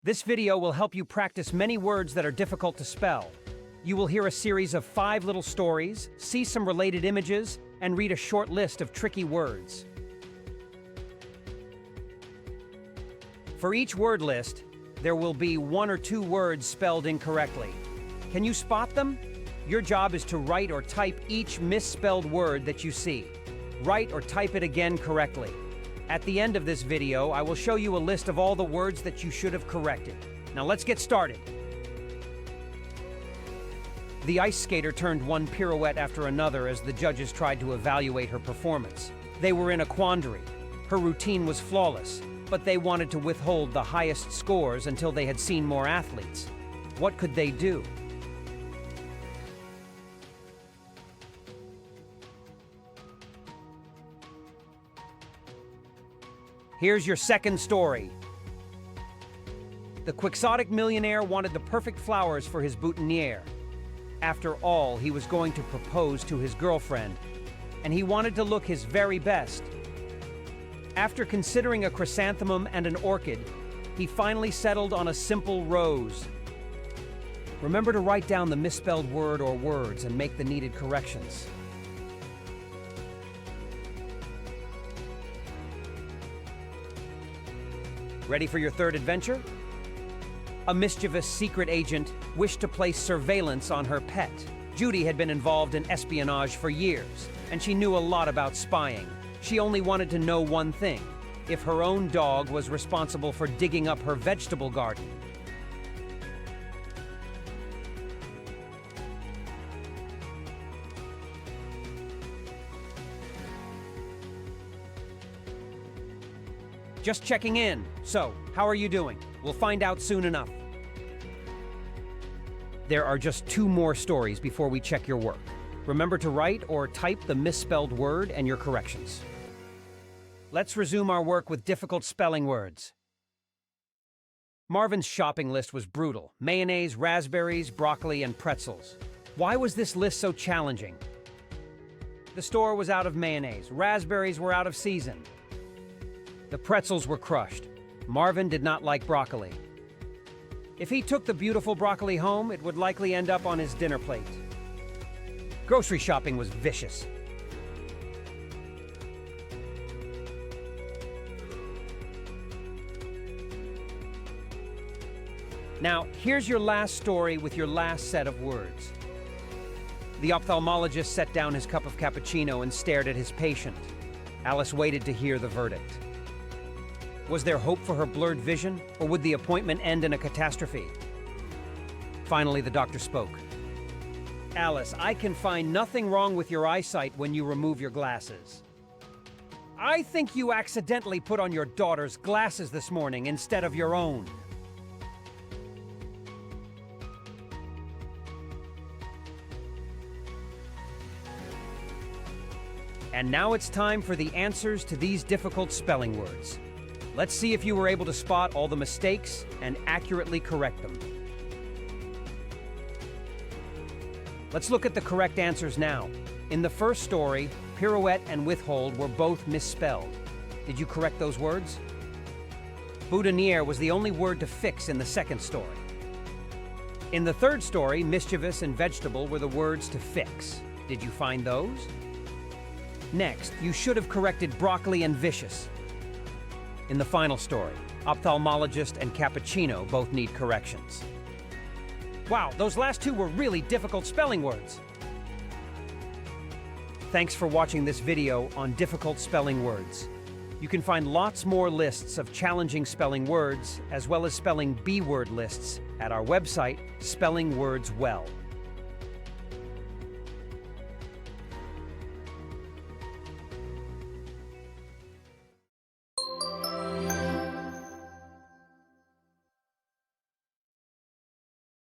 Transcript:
This video will help you practice many words that are difficult to spell. You will hear a series of 5 little stories, see some related images, and read a short list of tricky words. For each word list, there will be 1 or 2 words spelled incorrectly. Can you spot them? Your job is to write or type each misspelled word that you see. Write or type it again correctly. At the end of this video, I will show you a list of all the words that you should have corrected. Now let's get started. The ice skater turned one pirouette after another as the judges tried to evaluate her performance. They were in a quandary. Her routine was flawless, but they wanted to withhold the highest scores until they had seen more athletes. What could they do? Here's your second story. The quixotic millionaire wanted the perfect flowers for his boutonniere. After all, he was going to propose to his girlfriend, and he wanted to look his very best. After considering a chrysanthemum and an orchid, he finally settled on a simple rose. Remember to write down the misspelled word or words and make the needed corrections. Ready for your third adventure? A mischievous secret agent wished to place surveillance on her pet. Judy had been involved in espionage for years, and she knew a lot about spying. She only wanted to know one thing: if her own dog was responsible for digging up her vegetable garden. Just checking in. So, how are you doing? We'll find out soon enough. There are just 2 more stories before we check your work. Remember to write or type the misspelled word and your corrections. Let's resume our work with difficult spelling words. Marvin's shopping list was brutal. Mayonnaise, raspberries, broccoli, and pretzels. Why was this list so challenging? The store was out of mayonnaise. Raspberries were out of season. The pretzels were crushed. Marvin did not like broccoli. If he took the beautiful broccoli home, it would likely end up on his dinner plate. Grocery shopping was vicious. Now, here's your last story with your last set of words. The ophthalmologist set down his cup of cappuccino and stared at his patient. Alice waited to hear the verdict. Was there hope for her blurred vision, or would the appointment end in a catastrophe? Finally, the doctor spoke. Alice, I can find nothing wrong with your eyesight when you remove your glasses. I think you accidentally put on your daughter's glasses this morning instead of your own. And now it's time for the answers to these difficult spelling words. Let's see if you were able to spot all the mistakes and accurately correct them. Let's look at the correct answers now. In the first story, pirouette and withhold were both misspelled. Did you correct those words? Boutonniere was the only word to fix in the second story. In the third story, mischievous and vegetable were the words to fix. Did you find those? Next, you should have corrected broccoli and vicious. In the final story, ophthalmologist and cappuccino both need corrections. Wow, those last 2 were really difficult spelling words. Thanks for watching this video on difficult spelling words. You can find lots more lists of challenging spelling words, as well as spelling bee word lists, at our website, Spelling Words Well.